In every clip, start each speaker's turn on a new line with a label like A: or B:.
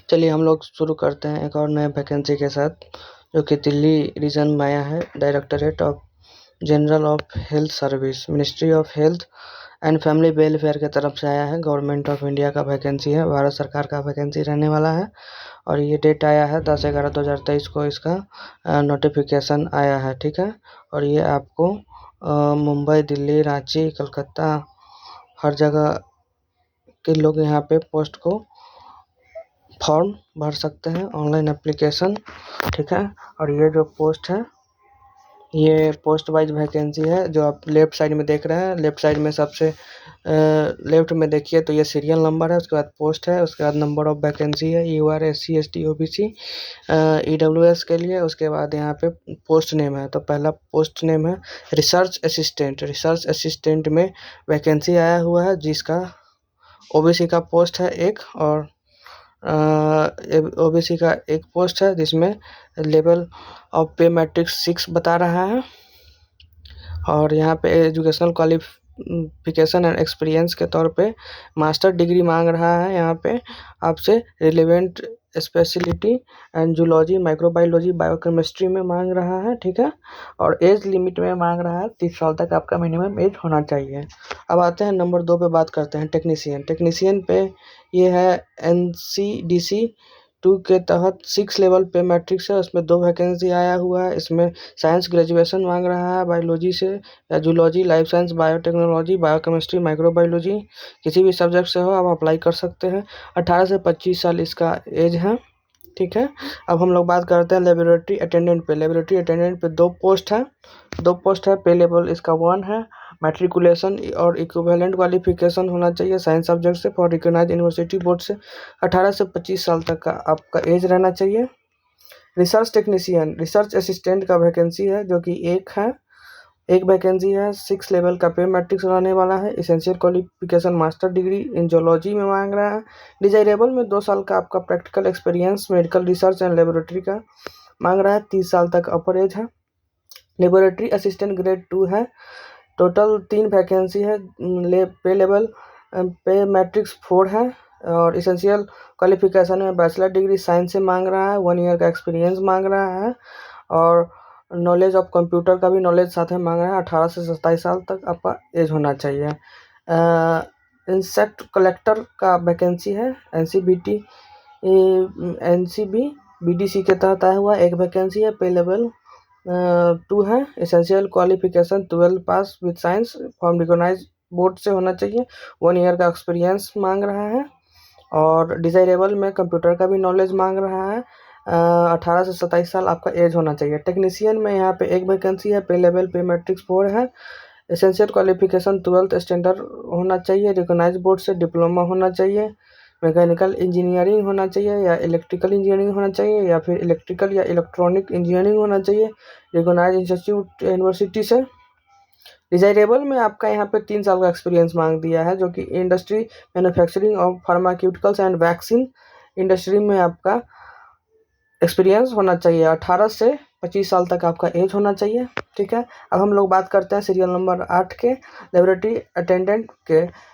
A: चलिए हम लोग शुरू करते हैं एक और नए वैकेंसी के साथ, जो कि दिल्ली रीजन में आया है। Directorate of general of health service, ministry of health and family welfare की तरफ से आया है। गवर्नमेंट ऑफ इंडिया का वैकेंसी है, भारत सरकार का वैकेंसी रहने वाला है। और ये डेट आया है 10/11/2023 को इसका नोटिफिकेशन आया है, ठीक है। और ये आपको मुंबई, दिल्ली, रांची, कलकत्ता, हर जगह के लोग यहाँ पे पोस्ट को फॉर्म भर सकते हैं, ऑनलाइन एप्लीकेशन, ठीक है। और ये जो पोस्ट है, ये पोस्ट वाइज वैकेंसी है। जो आप लेफ्ट साइड में देख रहे हैं, लेफ्ट साइड में सबसे लेफ्ट में देखिए तो ये सीरियल नंबर है, उसके बाद पोस्ट है, उसके बाद नंबर ऑफ वैकेंसी है, UR SC ST OBC EWS के लिए। उसके बाद यहाँ पे पोस्ट नेम है, तो पहला पोस्ट नेम है रिसर्च असिस्टेंट। रिसर्च असिस्टेंट में वैकेंसी आया हुआ है, जिसका OBC का पोस्ट है एक, और OBC का एक पोस्ट है जिसमें लेवल ऑफ पे मैट्रिक्स 6 बता रहा है। और यहाँ पे एजुकेशनल क्वालिफिकेशन एंड एक्सपीरियंस के तौर पे मास्टर डिग्री मांग रहा है यहाँ पे आपसे। Relevant speciality and zoology, microbiology, biochemistry में मांग रहा है, ठीक है। और एज लिमिट में मांग रहा है 30 साल तक आपका मिनिमम एज होना चाहिए। अब आते हैं नंबर 2 पे, बात करते हैं टेक्नीशियन। टेक्नीशियन पे ये है NCDC 2 के तहत 6 लेवल पे मैट्रिक्स है, उसमें 2 वैकेंसी आया हुआ है। इसमें साइंस ग्रेजुएशन मांग रहा है, बायोलॉजी से या zoology, life science, biotechnology, biochemistry, microbiology, किसी भी सब्जेक्ट से हो आप अप्लाई कर सकते हैं। 18 से 25 साल इसका एज है, ठीक है। अब हम लोग बात करते हैं लेबोरेटरी अटेंडेंट पे। लेबोरेटरी अटेंडेंट पे 2 पोस्ट है। पे लेवल इसका 1 है। मैट्रिकुलेशन और इक्विवेलेंट क्वालिफिकेशन होना चाहिए साइंस सब्जेक्ट से, फॉर रिकॉग्नाइज्ड यूनिवर्सिटी बोर्ड से। 18 से 25 साल तक का आपका एज रहना चाहिए। रिसर्च टेक्नीशियन, रिसर्च असिस्टेंट का वैकेंसी है, जो कि एक वैकेंसी है। 6 लेवल का पे मैट्रिक्स रहने वाला है। Essential qualification master degree in zoology में मांग रहा है। डिजायरेबल में 2 साल का आपका practical experience medical research and laboratory का मांग रहा है। 30 साल तक अपर एज है। लेबोरेटरी असिस्टेंट ग्रेड 2 है। टोटल 3 वैकेंसी है। पे लेवल पे मैट्रिक्स 4 है। और एसेंशियल क्वालिफिकेशन में बैचलर डिग्री साइंस से मांग रहा है। 1 ईयर का एक्सपीरियंस मांग रहा है। और नॉलेज ऑफ कंप्यूटर का भी नॉलेज साथ में मांग रहा है। 18 से 27 साल तक आपका एज होना चाहिए। इंसेक्ट कलेक्टर का वैकेंसी है। NCB BDC के तहत आया हुआ एक वैकेंसी है। पे लेवल 2 है। Essential qualification 12 pass with science from recognised board से होना चाहिए। 1 ईयर का एक्सपीरियंस मांग रहा है। और डिजायरेबल में कंप्यूटर का भी नॉलेज मांग रहा है। 18 से 27 साल आपका एज होना चाहिए। टेक्नीशियन में यहाँ पे एक वैकेंसी है। पे लेवल पे मैट्रिक्स 4 है। एसेंशियल क्वालिफिकेशन 12th स्टैंडर्ड होना चाहिए, रिकॉग्नाइज्ड बोर्ड से डिप्लोमा होना चाहिए। मैकेनिकल इंजीनियरिंग होना चाहिए या इलेक्ट्रिकल इंजीनियरिंग होना चाहिए, या फिर इलेक्ट्रिकल या इलेक्ट्रॉनिक इंजीनियरिंग होना चाहिए रिकॉग्नाइज्ड इंस्टीट्यूट यूनिवर्सिटी से। डिजायरेबल में आपका यहाँ पे 3 साल का एक्सपीरियंस मांग दिया है, जो कि industry manufacturing of pharmaceuticals and vaccine industry में आपका एक्सपीरियंस होना चाहिए। 18 से 25 साल तक आपका एज होना चाहिए, ठीक है। अब हम लोग बात करते हैं सीरियल नंबर 8 के लेबोरेटरी अटेंडेंट के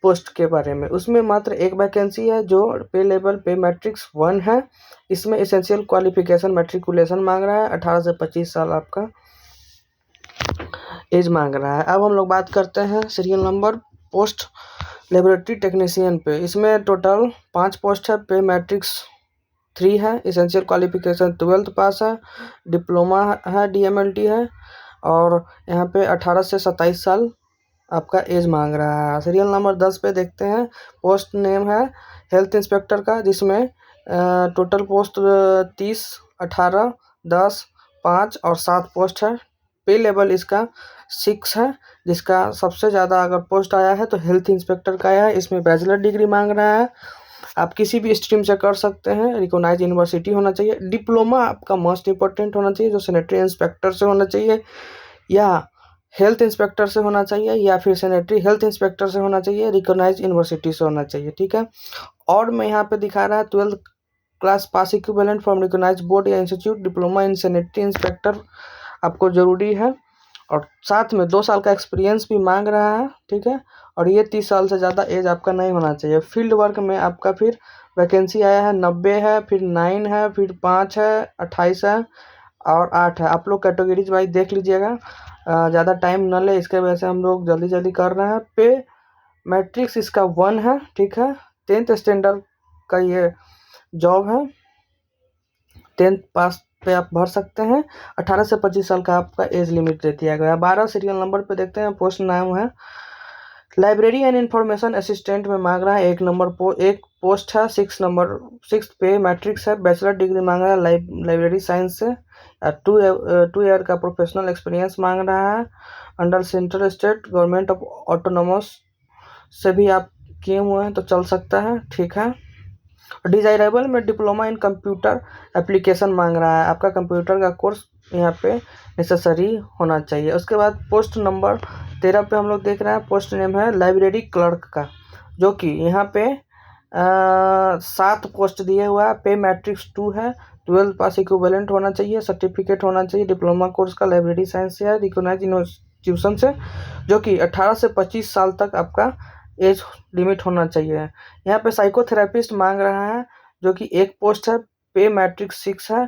A: पोस्ट के बारे में। उसमें मात्र एक वैकेंसी है, जो पे लेवल पे मैट्रिक्स 1 है। इसमें एसेंशियल क्वालिफिकेशन मैट्रिकुलेशन मांग रहा है। 18 से 25 साल आपका एज मांग रहा है। अब हम लोग बात करते हैं serial number post laboratory technician पे। इसमें टोटल 5 पोस्ट है। पे मैट्रिक्स 3 है। एसेंशियल क्वालिफिकेशन 12th पास है, डिप्लोमा है, DMLT है। और यहाँ पे 18 से 27 साल आपका एज मांग रहा है। सीरियल नंबर 10 पे देखते हैं। पोस्ट नेम है हेल्थ इंस्पेक्टर का, जिसमें टोटल पोस्ट 30, 18, 10, 5 और 7 पोस्ट है। पे लेवल इसका 6 है, जिसका सबसे ज़्यादा अगर पोस्ट आया है तो हेल्थ इंस्पेक्टर का आया है। इसमें बैचलर डिग्री मांग रहा है। आप किसी भी स्ट्रीम से कर सकते हैं, रिकॉग्नाइज्ड यूनिवर्सिटी होना चाहिए। डिप्लोमा आपका मोस्ट इंपॉर्टेंट होना चाहिए, जो सैनिटरी इंस्पेक्टर से होना चाहिए, या हेल्थ इंस्पेक्टर से होना चाहिए, या फिर सैनिटरी हेल्थ इंस्पेक्टर से होना चाहिए, रिकॉग्नाइज्ड यूनिवर्सिटी से होना चाहिए, ठीक है। और मैं यहाँ पे दिखा रहा है 12th class pass equivalent from recognised board या institute, diploma in sanitary inspector आपको ज़रूरी है। और साथ में 2 साल का एक्सपीरियंस भी मांग रहा है, ठीक है। और ये 30 साल से ज़्यादा एज आपका नहीं होना चाहिए। फील्ड वर्क में आपका फिर वैकेंसी आया है 90 है, फिर 9 है, फिर 5 है, 28 है और 8 है। आप लोग कैटेगरीज वाइज देख लीजिएगा, ज़्यादा टाइम न ले, इसके वजह से हम लोग जल्दी जल्दी कर रहे हैं। पे मैट्रिक्स इसका 1 है, ठीक है। 10th स्टैंडर्ड का ये जॉब है, 10th पास पे आप भर सकते हैं। 18 से 25 साल का आपका एज लिमिट दे दिया गया है। 12 सीरियल नंबर पे देखते हैं, पोस्ट नाम है लाइब्रेरी एंड इंफॉर्मेशन असिस्टेंट में मांग रहा है। एक पोस्ट है, 6 पे मैट्रिक्स है, बैचलर डिग्री मांग रहा है लाइब्रेरी साइंस से। 2 ईयर का प्रोफेशनल एक्सपीरियंस मांग रहा है under central state government of autonomous से भी आप किए हुए हैं तो चल सकता है, ठीक है। डिजायरेबल में डिप्लोमा इन कंप्यूटर एप्लीकेशन मांग रहा है, आपका कंप्यूटर का कोर्स यहाँ पे नेसेसरी होना चाहिए। उसके बाद पोस्ट नंबर 13 पे हम लोग देख रहे हैं, पोस्ट नेम है लाइब्रेरी क्लर्क का, जो कि यहाँ पे 7 पोस्ट दिए हुआ है। पे मैट्रिक्स 2 है, 12 पास इक्विवेलेंट होना चाहिए, सर्टिफिकेट होना चाहिए डिप्लोमा कोर्स का लाइब्रेरी साइंस से है, रिकॉग्नाइज इंस्टीट्यूशन से, जो कि 18 से 25 साल तक आपका एज लिमिट होना चाहिए। यहाँ पे साइकोथेरेपिस्ट मांग रहा है, जो कि एक पोस्ट है, पे मैट्रिक्स 6 है,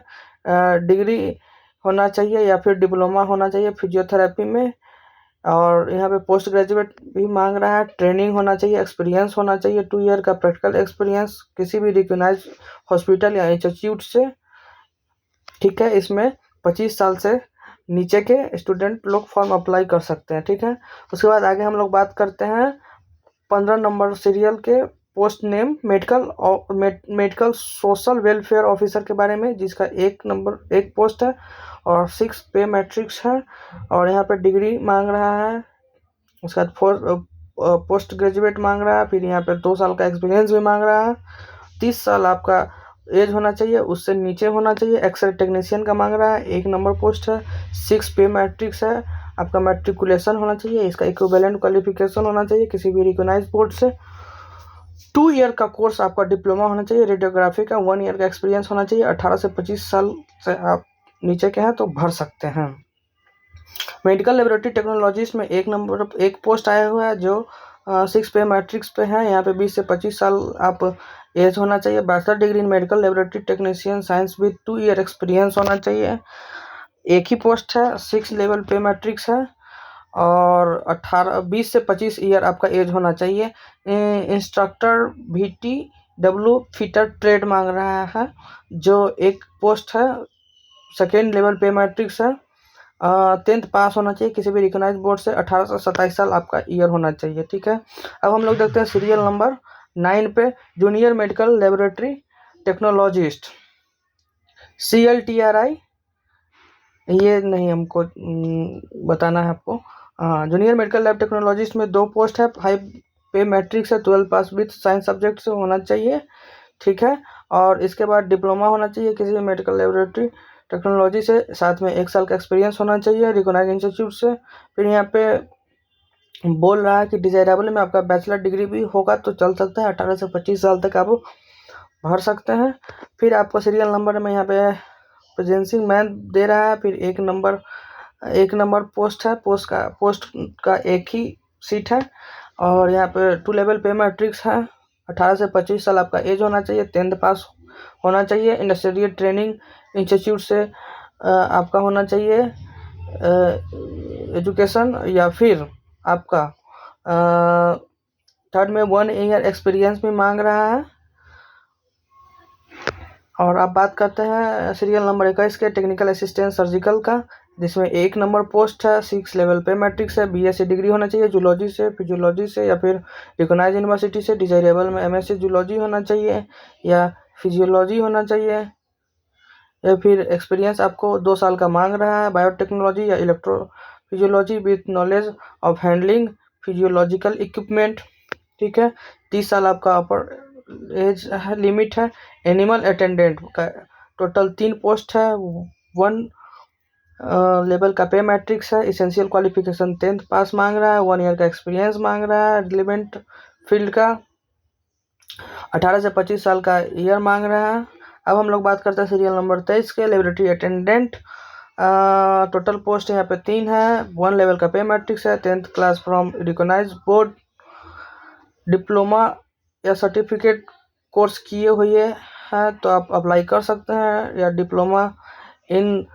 A: डिग्री होना चाहिए या फिर डिप्लोमा होना चाहिए फिजियोथेरेपी में। और यहाँ पे पोस्ट ग्रेजुएट भी मांग रहा है, ट्रेनिंग होना चाहिए, एक्सपीरियंस होना चाहिए, 2 ईयर का प्रैक्टिकल एक्सपीरियंस किसी भी रिकॉग्नाइज हॉस्पिटल या इंस्टीट्यूट से, ठीक है। इसमें 25 साल से नीचे के स्टूडेंट लोग फॉर्म अप्लाई कर सकते हैं, ठीक है। उसके बाद आगे हम लोग बात करते हैं 15 नंबर सीरियल के post name medical social welfare officer के बारे में, जिसका एक पोस्ट है और 6 पे मैट्रिक्स है और यहाँ पे डिग्री मांग रहा है। उसके बाद पोस्ट ग्रेजुएट मांग रहा है, फिर यहाँ पे 2 साल का एक्सपीरियंस भी मांग रहा है, 30 साल आपका एज होना चाहिए, उससे नीचे होना चाहिए। एक्सरे टेक्नीशियन का मांग रहा है, 1 नंबर पोस्ट है, 6 पे मैट्रिक्स है, आपका मैट्रिकुलेशन होना चाहिए, इसका इक्विवेलेंट क्वालिफिकेशन होना चाहिए किसी भी रिकॉग्नाइज बोर्ड से। 2 ईयर का कोर्स आपका डिप्लोमा होना चाहिए, रेडियोग्राफी का 1 ईयर का एक्सपीरियंस होना चाहिए। 18 से 25 साल से आप नीचे के हैं तो भर सकते हैं। मेडिकल लेबोरेटरी टेक्नोलॉजिस्ट में एक पोस्ट आया हुआ है, जो 6 पे मैट्रिक्स पे है। यहाँ पे 20 से 25 साल आप एज होना चाहिए। Bachelor degree in medical laboratory technician science with 2 year experience होना चाहिए। एक ही पोस्ट है, 6 लेवल पे मैट्रिक्स है और 20 से 25 ईयर आपका एज होना चाहिए। इंस्ट्रक्टर VTW फिटर ट्रेड मांग रहा है, जो एक पोस्ट है, 2nd लेवल पे मैट्रिक्स है, 10th पास होना चाहिए किसी भी रिकॉग्नाइज बोर्ड से, 18 से 27 साल आपका ईयर होना चाहिए, ठीक है। अब हम लोग देखते हैं सीरियल नंबर 9 पे junior medical laboratory technologist CLTRI, ये नहीं हमको बताना है आपको। जूनियर मेडिकल लैब टेक्नोलॉजिस्ट में 2 पोस्ट है, 5 पे मैट्रिक्स है, 12 पास विथ साइंस सब्जेक्ट से होना चाहिए, ठीक है। और इसके बाद डिप्लोमा होना चाहिए किसी भी मेडिकल लेबोरेटरी टेक्नोलॉजी से, साथ में 1 साल का एक्सपीरियंस होना चाहिए रिकॉग्नाइज इंस्टीट्यूट से। फिर यहाँ पे बोल रहा है कि डिजायरेबल में आपका बैचलर डिग्री भी होगा तो चल सकता है, 18 से 25 साल तक आप भर सकते हैं। फिर आपको सीरियल नंबर में यहाँ पे प्रेजेंसिंग मैन दे रहा है, फिर एक नंबर पोस्ट है, पोस्ट का एक ही सीट है और यहाँ पे 2 लेवल पे मैट्रिक्स है। 18 से 25 साल आपका एज होना चाहिए, 10th पास होना चाहिए, इंडस्ट्रियल ट्रेनिंग इंस्टीट्यूट से आपका होना चाहिए एजुकेशन, या फिर आपका 3rd में 1 ईयर एक्सपीरियंस भी मांग रहा है। और आप बात करते हैं सीरियल नंबर 21 के टेक्निकल असिस्टेंट सर्जिकल का, जिसमें 1 नंबर पोस्ट है, 6 लेवल पे मैट्रिक्स है, BSc डिग्री होना चाहिए जूलॉजी से, फिजियोलॉजी से या फिर रिकॉग्नाइज यूनिवर्सिटी से। डिजायरेबल में MSc जूलॉजी होना चाहिए या फिजियोलॉजी होना चाहिए, या फिर एक्सपीरियंस आपको 2 साल का मांग रहा है, बायोटेक्नोलॉजी या electrophysiology with knowledge of handling physiological equipment, ठीक है। 30 साल आपका अपर एज लिमिट है। एनिमल अटेंडेंट का टोटल 3 पोस्ट है, 1 लेवल का पे मैट्रिक्स है, इसेंशियल क्वालिफिकेशन 10th पास मांग रहा है, 1 ईयर का एक्सपीरियंस मांग रहा है रिलेवेंट फील्ड का, 18 से 25 साल का ईयर मांग रहा है। अब हम लोग बात करते हैं सीरियल नंबर 23 के लेबोरेटरी अटेंडेंट। टोटल पोस्ट यहाँ पे 3 है, 1 लेवल का पे मैट्रिक्स है, 10th class from recognise board diploma या सर्टिफिकेट कोर्स किए हुए हैं तो आप अप्लाई कर सकते हैं, या diploma in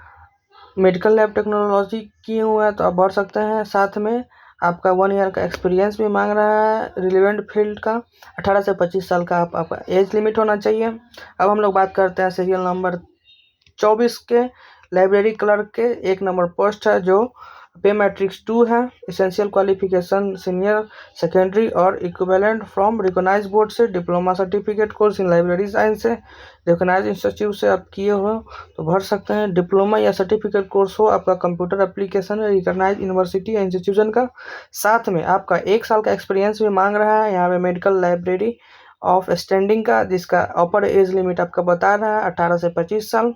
A: medical lab technology किए हुए हैं तो आप भर सकते हैं। साथ में आपका 1 ईयर का एक्सपीरियंस भी मांग रहा है रिलेवेंट फील्ड का। 18 से 25 साल का आपका एज लिमिट होना चाहिए। अब हम लोग बात करते हैं सीरियल नंबर 24 के लाइब्रेरी क्लर्क के 1 नंबर पोस्ट है, जो पे मैट्रिक्स 2 है। एसेंशियल क्वालिफिकेशन सीनियर सेकेंडरी और इक्विवेलेंट फ्रॉम रिकॉग्नाइज्ड बोर्ड से diploma certificate course in library science से रिकॉग्नाइज्ड इंस्टीट्यूट से आप किए हो तो भर सकते हैं। डिप्लोमा या सर्टिफिकेट कोर्स हो आपका कंप्यूटर एप्लीकेशन है रिकॉग्नाइज्ड यूनिवर्सिटी या इंस्टीट्यूशन का। साथ में आपका 1 साल का एक्सपीरियंस भी मांग रहा है यहाँ पे मेडिकल लाइब्रेरी ऑफ स्टैंडिंग का, जिसका अपर एज लिमिट आपका बता रहा है 18 से 25 साल।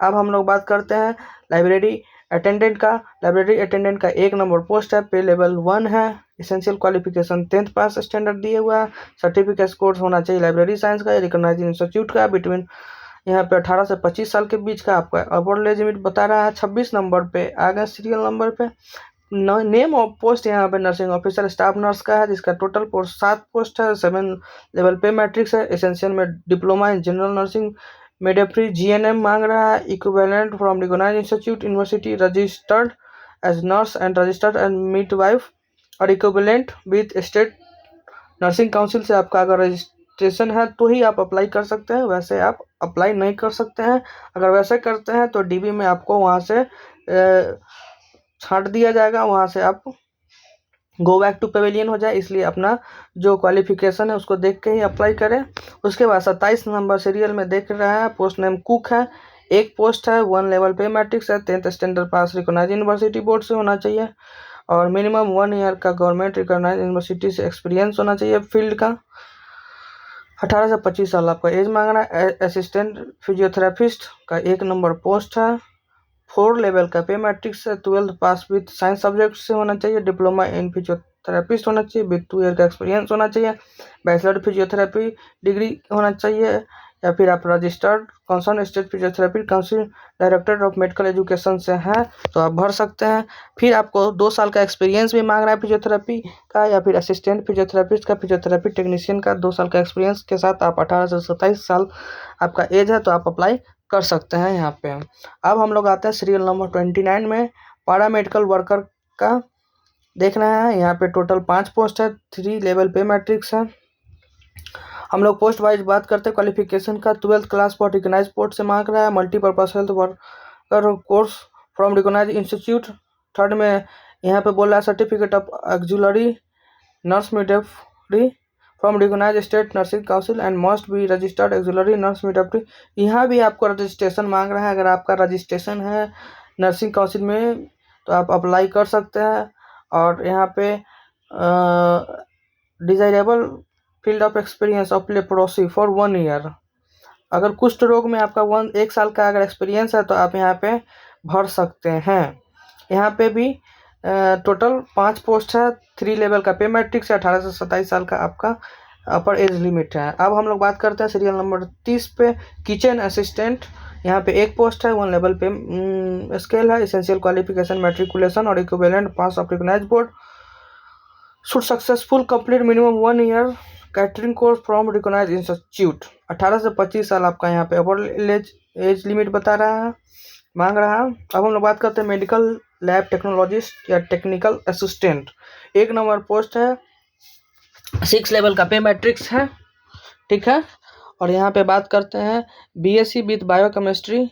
A: अब हम लोग बात करते हैं लाइब्रेरी अटेंडेंट का। लाइब्रेरी अटेंडेंट का 1 नंबर पोस्ट है, पे लेवल 1 है। एसेंशियल क्वालिफिकेशन 10th पास स्टैंडर्ड दिए हुआ है। सर्टिफिकेट कोर्स होना चाहिए लाइब्रेरी साइंस का, रिकॉग्नाइज्ड इंस्टीट्यूट का, बिटवीन यहाँ पे 18 से 25 साल के बीच का। आपका अपर एज लिमिट बता रहा है 26 नंबर पे आ गए सीरियल नंबर पे। नेम ऑफ पोस्ट यहाँ पे नर्सिंग ऑफिसर स्टाफ नर्स का है, जिसका टोटल पोस्ट 7 पोस्ट है। 7 लेवल पे मैट्रिक्स है। एसेंशियल में डिप्लोमा इन जनरल नर्सिंग मेडिफ्री जीएनएम मांग रहा है। Equivalent from recognised institute university, registered as nurse and registered and midwife, और equivalent with state nursing council से आपका अगर रजिस्ट्रेशन है तो ही आप अप्लाई कर सकते हैं, वैसे आप अप्लाई नहीं कर सकते हैं। अगर वैसे करते हैं तो डीबी में आपको वहाँ से छांट दिया जाएगा, वहाँ से आप गो बैक टू पेविलियन हो जाए। इसलिए अपना जो क्वालिफिकेशन है उसको देख के ही अप्लाई करें। उसके बाद 27 नंबर सीरियल में देख रहा है, पोस्ट नेम कुक है। 1 पोस्ट है, 1 लेवल पे मैट्रिक्स है। 10th standard pass recognised university board से होना चाहिए, और मिनिमम 1 ईयर का गवर्नमेंट रिकॉग्नाइज्ड यूनिवर्सिटी से एक्सपीरियंस होना चाहिए फील्ड का। 18 से 25 साल आपका एज मांग रहा है। असिस्टेंट फिजियोथेरापिस्ट का 1 नंबर पोस्ट है। 4 लेवल का पे मैट्रिक्स है। 12th pass with science subject से होना चाहिए। डिप्लोमा इन फिजियोथेरापिस्ट होना चाहिए विथ 2 ईयर का एक्सपीरियंस होना चाहिए। बैचलर फिजियोथेरेपी डिग्री होना चाहिए, या फिर आप registered concern state physiotherapy council director of medical education से हैं तो आप भर सकते हैं। फिर आपको 2 साल का एक्सपीरियंस भी मांग रहा है फिजियोथेरेपी का, या फिर असिस्टेंट फिजियोथेरेपिस्ट का, फिजियोथेरेपी टेक्नीशियन का 2 साल का एक्सपीरियंस के साथ आप 18 से 27 साल आपका एज है तो आप अप्लाई कर सकते हैं यहाँ पे। अब हम लोग आते हैं सीरियल नंबर 29 में, पैरा मेडिकल वर्कर का देखना है। यहाँ पे टोटल 5 पोस्ट है। 3 लेवल पे मैट्रिक्स है। हम लोग पोस्ट वाइज बात करते हैं क्वालिफिकेशन का। 12th class for recognise board से मांग रहा है। Multipurpose health worker course from recognise institute. 3rd में यहाँ पे बोल रहा है certificate of auxiliary nurse midwifery from recognise state nursing council and must be registered auxiliary nurse midwifery. यहाँ भी आपको रजिस्ट्रेशन मांग रहा है। अगर आपका रजिस्ट्रेशन है नर्सिंग काउंसिल में तो आप अप्लाई कर सकते हैं। और यहाँ पे desirable field of experience of leprosy for 1 year. अगर कुष्ठ रोग में आपका 1 साल का अगर एक्सपीरियंस है तो आप यहाँ पे भर सकते हैं। यहाँ पे भी टोटल 5 पोस्ट है। 3 लेवल का पे मैट्रिक्स है। 18 से 27 साल का आपका अपर एज लिमिट है। अब हम लोग बात करते हैं सीरियल नंबर 30 पे, किचन असिस्टेंट। यहाँ पे 1 पोस्ट है। 1 लेवल पे स्केल है। एसेंशियल क्वालिफिकेशन मैट्रिकुलेशन और equivalent pass of recognised board should successful complete minimum 1 year catering course from recognised institute. 18 से 25 साल आपका यहाँ पे अपर एज लिमिट बता रहा है, मांग रहा है। अब हम लोग बात करते हैं मेडिकल लैब टेक्नोलॉजिस्ट या टेक्निकल असिस्टेंट। 1 नंबर पोस्ट है। 6 लेवल का पे मैट्रिक्स है, ठीक है। और यहाँ पे बात करते हैं बीएससी विथ बायोकेमिस्ट्री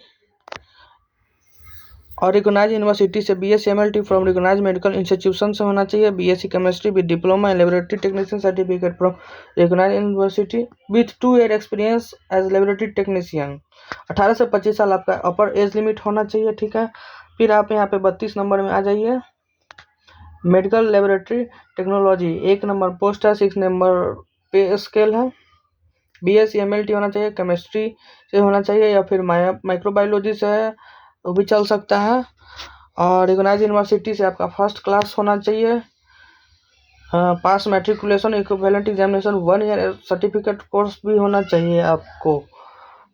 A: और रिकॉग्नाइज्ड यूनिवर्सिटी से BSc MLT from recognised medical institution से होना चाहिए। BSc chemistry with diploma in laboratory technician certificate from recognised university with 2 year experience as laboratory technician. 18 से 25 साल आपका अपर एज लिमिट होना चाहिए, ठीक है। फिर आप यहाँ पे 32 नंबर में आ जाइए, medical laboratory technology. 1 number post है। 6 नंबर पे स्केल है। बीएससी एमएलटी होना चाहिए, केमिस्ट्री से होना चाहिए, या फिर माइक्रोबायोलॉजी से है वो भी चल सकता है। और रिकॉग्नाइज्ड यूनिवर्सिटी से आपका 1st क्लास होना चाहिए। Pass matriculation equivalent examination 1 year certificate course भी होना चाहिए आपको।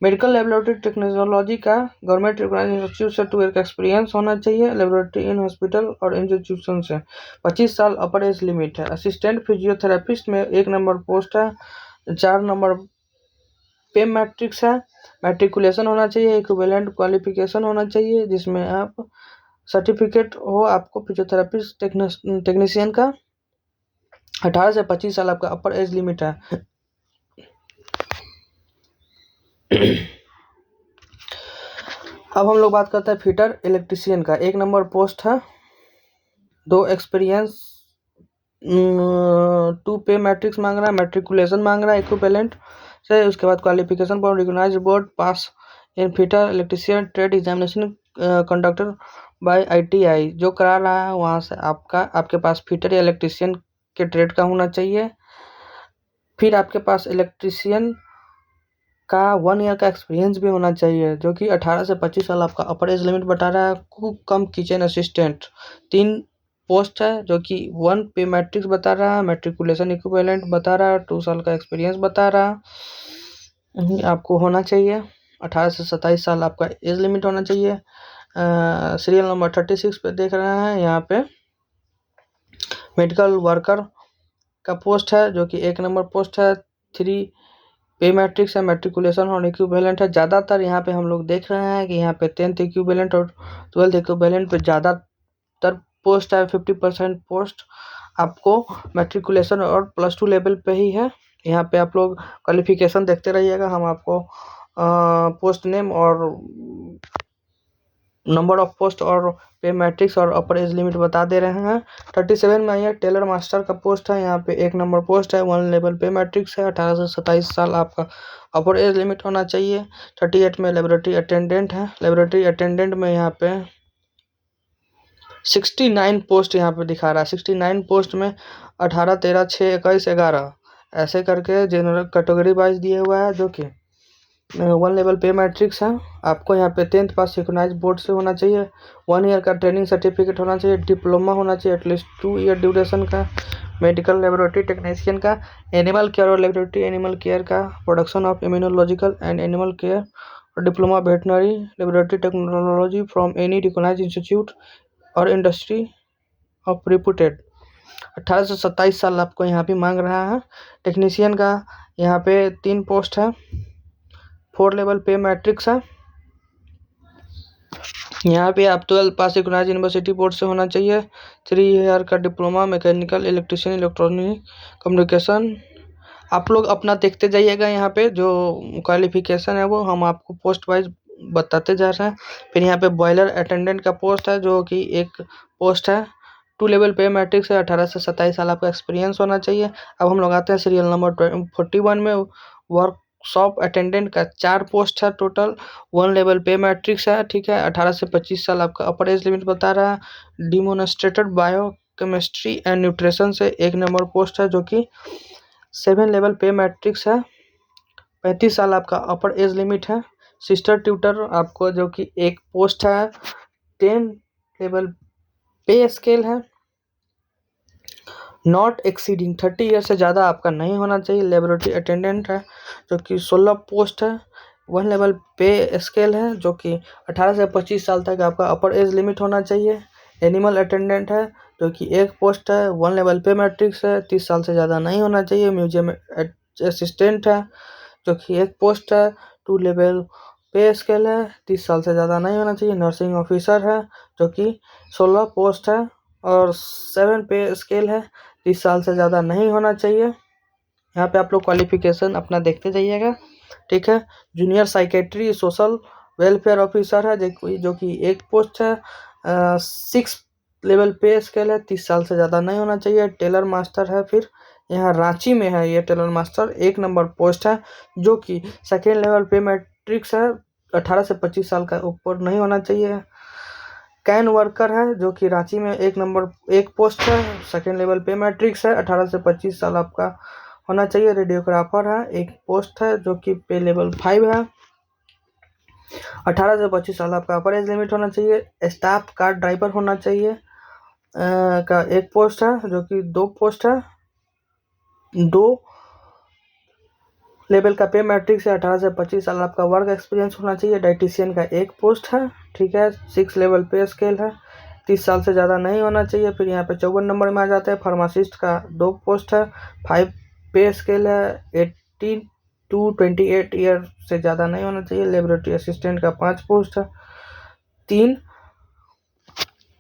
A: मेडिकल लेबोरेटरी टेक्नोलॉजी का गवर्नमेंट रिकॉग्नाइज्ड इंस्टीट्यूट से 2 ईयर का एक्सपीरियंस होना चाहिए। लेबोरेटरी इन हॉस्पिटल और इंस्टीट्यूशन से 25 साल अपर एज लिमिट है। असिस्टेंट फिजियोथेरेपिस्ट में 1 नंबर पोस्ट है, 4 नंबर पे मैट्रिक्स है। मैट्रिकुलेशन होना चाहिए, इक्विवेलेंट क्वालिफिकेशन होना चाहिए जिसमें आप सर्टिफिकेट हो आपको फिजियोथेरेपिस्ट टेक्नीशियन का। 18 से 25 साल आपका अपर एज लिमिट है। अब हम लोग बात करते हैं फिटर इलेक्ट्रीशियन का। 1 नंबर पोस्ट है, 2 एक्सपीरियंस, 2 पे मैट्रिक्स मांग रहा है, मैट्रिकुलेशन मांग रहा है इक्विवेलेंट से। उसके बाद qualification for recognised board pass in fitter electrician trade examination conductor by ITI। जो करा रहा है वहाँ से आपके पास फिटर या इलेक्ट्रीशियन के ट्रेड का होना चाहिए। फिर आपके पास इलेक्ट्रीशियन का 1 ईयर का एक्सपीरियंस भी होना चाहिए, जो कि 18 से 25 साल आपका अपर एज लिमिट बता रहा है। कुक कम किचन असिस्टेंट 3 पोस्ट है, जो कि 1 पे मैट्रिक्स बता रहा है, मैट्रिकुलेशन इक्विवेलेंट बता रहा है, 2 साल का एक्सपीरियंस बता रहा है। आपको होना चाहिए 18 से 27 साल आपका एज लिमिट होना चाहिए। सीरियल नंबर 36 पे देख रहे हैं, यहाँ पे मेडिकल वर्कर का पोस्ट है, जो कि 1 नंबर पोस्ट है, 3 पे मैट्रिक्स है, मैट्रिकुलेशन और इक्विवेलेंट है। ज़्यादातर यहाँ पे हम लोग देख रहे हैं कि यहाँ पे 10th इक्विवेलेंट और 12th इक्विवेलेंट पे ज़्यादातर पोस्ट है। 50% पोस्ट आपको मैट्रिकुलेशन और +2 लेवल पे ही है। यहाँ पे आप लोग क्वालिफिकेशन देखते रहिएगा, हम आपको पोस्ट नेम और नंबर ऑफ पोस्ट और पे मैट्रिक्स और अपर एज लिमिट बता दे रहे हैं। 37 में ये टेलर मास्टर का पोस्ट है, यहाँ पे 1 नंबर पोस्ट है, 1 लेवल पे मैट्रिक्स है, 18 से 27 साल आपका अपर एज लिमिट होना चाहिए। 38 में लेबोरेटरी अटेंडेंट है। लेबोरेटरी अटेंडेंट में यहाँ पे 69 पोस्ट यहाँ पे दिखा रहा है। 69 पोस्ट में 18, 13, 6, 21, 11 ऐसे करके जनरल कैटेगरी वाइज दिए हुआ है, जो कि 1 लेवल पे मैट्रिक्स है। आपको यहाँ पे 10th पास रिकॉग्नाइज्ड बोर्ड से होना चाहिए। 1 ईयर का ट्रेनिंग सर्टिफिकेट होना चाहिए, डिप्लोमा होना चाहिए एटलीस्ट 2 ईयर ड्यूरेशन का। मेडिकल लेबोरेटरी टेक्नीशियन का, एनिमल केयर और लेबोरेटरी एनिमल केयर का, production of immunological and animal care और diploma veterinary laboratory technology from any recognised institute और इंडस्ट्री ऑफ रिपूटेड। 18 से 27 साल आपको यहाँ पे मांग रहा है। टेक्नीशियन का यहाँ पे 3 पोस्ट है, 4 लेवल पे मैट्रिक्स है। यहाँ पे आप 12 पास रिकॉग्नाइज्ड यूनिवर्सिटी बोर्ड से होना चाहिए। 3 ईयर का diploma mechanical electrician electronic communication. आप लोग अपना देखते जाइएगा, यहाँ पे जो क्वालिफिकेशन है वो हम आपको पोस्ट वाइज बताते जा रहे हैं। फिर यहाँ पे बॉयलर अटेंडेंट का पोस्ट है, जो कि 1 पोस्ट है, 2 लेवल पे मैट्रिक्स है, 18 से 27 साल आपका एक्सपीरियंस होना चाहिए। अब हम लोग आते हैं सीरियल नंबर 41 में। वर्कशॉप अटेंडेंट का 4 पोस्ट है टोटल, 1 लेवल पे मैट्रिक्स है, ठीक है, 18 से 25 साल आपका अपर एज लिमिट बता रहा है। Demonstrated bio chemistry and nutrition से 1 नंबर पोस्ट है, जो कि 7 लेवल पे मैट्रिक्स है, 35 साल आपका अपर एज लिमिट है। सिस्टर ट्यूटर आपको, जो कि 1 पोस्ट है, 10 लेवल पे स्केल है, नॉट एक्सीडिंग 30 ईयर से ज़्यादा आपका नहीं होना चाहिए। लेबोरेटरी अटेंडेंट है, जो कि 16 पोस्ट है, 1 लेवल पे स्केल है, जो कि 18 से 25 साल तक आपका अपर एज लिमिट होना चाहिए। एनिमल अटेंडेंट है, जो कि 1 पोस्ट है, 1 लेवल पे मैट्रिक्स है, 30 साल से ज़्यादा नहीं होना चाहिए। म्यूजियम असिस्टेंट है, जो कि 1 पोस्ट है, 2 लेवल पे स्केल है, 30 साल से ज़्यादा नहीं होना चाहिए। नर्सिंग ऑफिसर है, जो कि 16 पोस्ट है और 7 पे स्केल है, 30 साल से ज़्यादा नहीं होना चाहिए। यहाँ पे आप लोग क्वालिफिकेशन अपना देखते जाइएगा, ठीक है। Junior psychiatry social welfare officer है, जो कि 1 पोस्ट है, 6 लेवल पे स्केल है, 30 साल से ज़्यादा नहीं होना चाहिए। टेलर मास्टर है, फिर यहाँ रांची में है ये टेलर मास्टर, 1 नंबर पोस्ट है, जो कि 2nd लेवल पे मैट्रिक्स है, 18 से 25 साल का ऊपर नहीं होना चाहिए। कैन वर्कर है, जो कि रांची में 1 पोस्ट है, 2nd लेवल पे मैट्रिक्स है, 18 से 25 साल आपका होना चाहिए। रेडियोग्राफर है, 1 पोस्ट है, जो कि पे लेवल 5 है, 18 से 25 साल आपका अपर एज लिमिट होना चाहिए। स्टाफ कार ड्राइवर होना चाहिए का 1 पोस्ट है, जो कि 2 पोस्ट है, 2 लेवल का पे मैट्रिक्स है 18 से 25 साल आपका वर्क एक्सपीरियंस होना चाहिए। डाइटिशियन का एक पोस्ट है, ठीक है। 6 लेवल पे स्केल है, 30 साल से ज़्यादा नहीं होना चाहिए। फिर यहाँ पे 54 नंबर में आ जाता है फार्मासिस्ट का 2 पोस्ट है, 5 पे स्केल है, 18 टू 28 ईयर से ज़्यादा नहीं होना चाहिए। लेबोरेटरी असिस्टेंट का 5 पोस्ट है, 3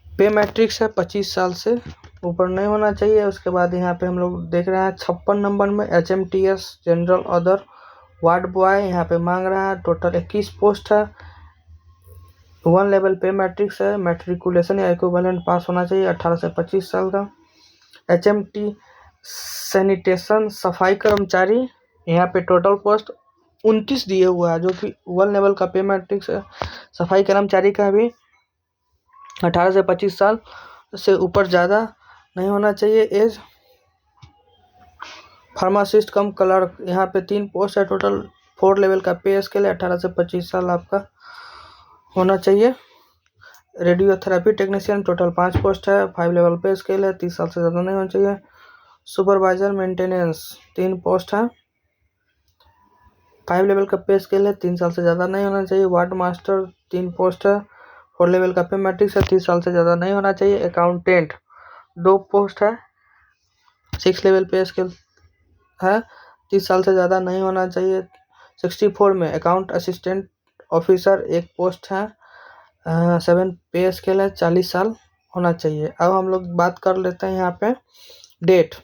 A: पे मैट्रिक्स है, 25 साल से ऊपर नहीं होना चाहिए। उसके बाद यहाँ पे हम लोग देख रहे हैं 56 नंबर में HMTS general other ward boy यहाँ पे मांग रहा है। टोटल 21 पोस्ट है, 1 लेवल पे मैट्रिक्स है। मैट्रिकुलेशन या इक्विवेलेंट पास होना चाहिए 18 से 25 साल का। HMT सैनिटेशन सफाई कर्मचारी यहाँ पे टोटल पोस्ट 29 दिए हुआ है, जो कि 1 लेवल का पे मैट्रिक्स है। सफाई कर्मचारी का भी 18 से 25 साल से ऊपर ज़्यादा नहीं होना चाहिए एज। फार्मासिस्ट कम क्लर्क यहाँ पे 3 पोस्ट है, टोटल 4 लेवल का पे स्केल है। 18 से 25 साल आपका होना चाहिए। रेडियोथेरेपी टेक्नीशियन टोटल 5 पोस्ट है, 5 लेवल पे स्केल है, 30 साल से ज़्यादा नहीं होना चाहिए। सुपरवाइजर मेंटेनेंस 3 पोस्ट है, 5 लेवल का पे स्केल है, 3 साल से ज़्यादा नहीं होना चाहिए। वार्ड मास्टर 3 पोस्ट है, 4 लेवल का पे मैट्रिक्स है, 30 साल से ज़्यादा नहीं होना चाहिए। अकाउंटेंट 2 पोस्ट है, 6 लेवल पे स्केल है, 30 साल से ज़्यादा नहीं होना चाहिए। 64 में अकाउंट असिस्टेंट ऑफिसर 1 पोस्ट है, 7 पे स्केल है, 40 साल होना चाहिए। अब हम लोग बात कर लेते हैं यहाँ पे डेट।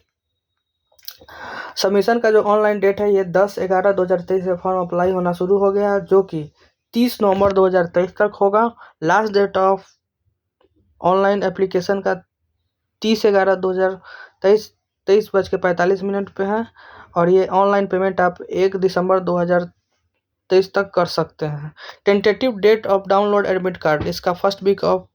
A: सबमिशन का जो ऑनलाइन डेट है ये 10/11/2023 से फॉर्म अप्लाई होना शुरू हो गया, जो कि 30 नवंबर 2023 तक होगा। Last date of online application का 30/11/2023 23:45 पे है। और ये ऑनलाइन पेमेंट आप 1 दिसंबर 2023 तक कर सकते हैं। Tentative date of download admit card, इसका फर्स्ट वीक ऑफ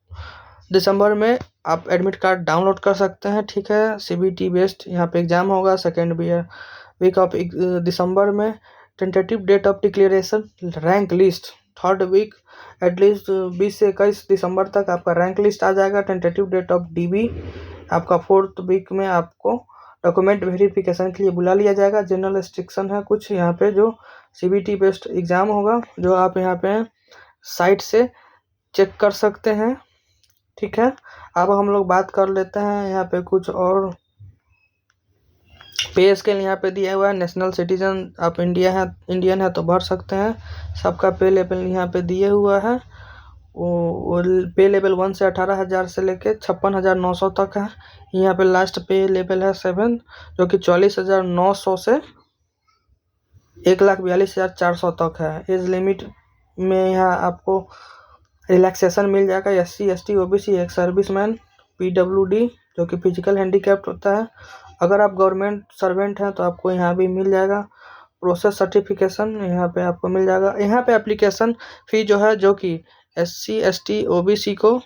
A: दिसंबर में आप एडमिट कार्ड डाउनलोड कर सकते हैं, ठीक है। CBT बेस्ड यहाँ पे एग्ज़ाम होगा सेकेंड वीक ऑफ दिसंबर में। Tentative date of declaration rank list third week, at least 20 से 21 दिसंबर तक आपका रैंक लिस्ट आ जाएगा। टेंटेटिव डेट ऑफ DB आपका 4th वीक में आपको डॉक्यूमेंट वेरिफिकेशन के लिए बुला लिया जाएगा। जनरल रिस्ट्रिक्शन है कुछ यहाँ पे, जो CBT बेस्ड एग्ज़ाम होगा, जो आप यहाँ पे साइट से चेक कर सकते हैं, ठीक है। अब हम लोग बात कर लेते हैं यहाँ पे कुछ और। पे स्केल यहाँ पे दिया हुआ है। नेशनल सिटीजन आप इंडियन है तो भर सकते हैं। सबका पे लेवल यहाँ पे दिए हुआ है। वो पे लेवल 1 से 18,000 से लेके 56,900 तक है। यहाँ पे लास्ट पे लेवल है 7, जो कि 44,900 से 1,42,400 तक है। एज लिमिट में यहाँ आपको रिलैक्सेशन मिल जाएगा। SC ST OBC एक सर्विसमैन PWD जो कि फिजिकल हैंडीकैप्ड होता है। अगर आप गवर्नमेंट सर्वेंट हैं तो आपको यहाँ भी मिल जाएगा। प्रोसेस सर्टिफिकेशन यहाँ पे आपको मिल जाएगा। यहाँ पे एप्लीकेशन फ़ी जो है, जो कि SC ST OBC को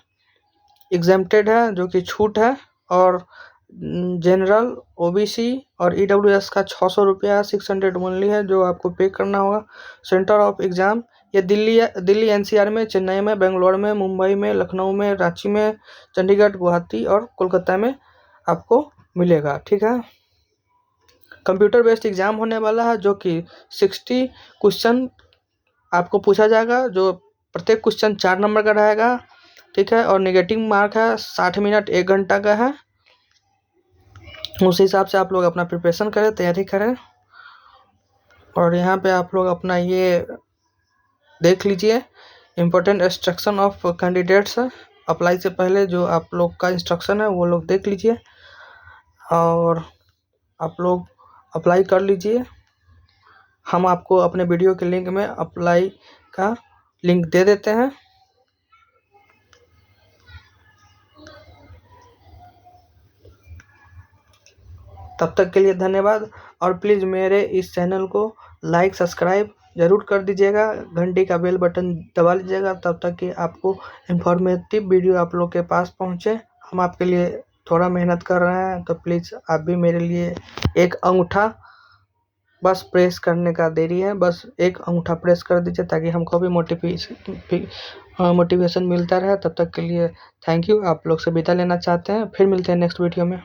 A: एग्जेम्प्टेड है, जो कि छूट है। और जनरल OBC और EWS का 600 रुपया 600 ओनली है, जो आपको पे करना होगा। सेंटर ऑफ एग्ज़ाम ये दिल्ली NCR में, चेन्नई में, बेंगलोर में, मुंबई में, लखनऊ में, रांची में, चंडीगढ़, गुवाहाटी और कोलकाता में आपको मिलेगा, ठीक है। कंप्यूटर बेस्ड एग्ज़ाम होने वाला है, जो कि 60 क्वेश्चन आपको पूछा जाएगा, जो प्रत्येक क्वेश्चन 4 नंबर का रहेगा, ठीक है। और नेगेटिव मार्क है 60 मिनट 1 घंटा का है। उस हिसाब से आप लोग अपना प्रिपरेशन करें, तैयारी करें। और यहाँ पे आप लोग अपना ये देख लीजिए important instruction of candidates apply से पहले, जो आप लोग का इंस्ट्रक्शन है वो लोग देख लीजिए और आप लोग अप्लाई कर लीजिए। हम आपको अपने वीडियो के लिंक में अप्लाई का लिंक दे देते हैं। तब तक के लिए धन्यवाद। और प्लीज़ मेरे इस चैनल को लाइक सब्सक्राइब ज़रूर कर दीजिएगा, घंटी का बेल बटन दबा लीजिएगा, तब तक कि आपको इन्फॉर्मेटिव वीडियो आप लोग के पास पहुंचे। हम आपके लिए थोड़ा मेहनत कर रहे हैं, तो प्लीज़ आप भी मेरे लिए एक अंगूठा बस प्रेस करने का देरी है, बस एक अंगूठा प्रेस कर दीजिए ताकि हमको भी मोटिवेशन मिलता रहे। तब तक के लिए थैंक यू। आप लोग से विदा लेना चाहते हैं, फिर मिलते हैं नेक्स्ट वीडियो में।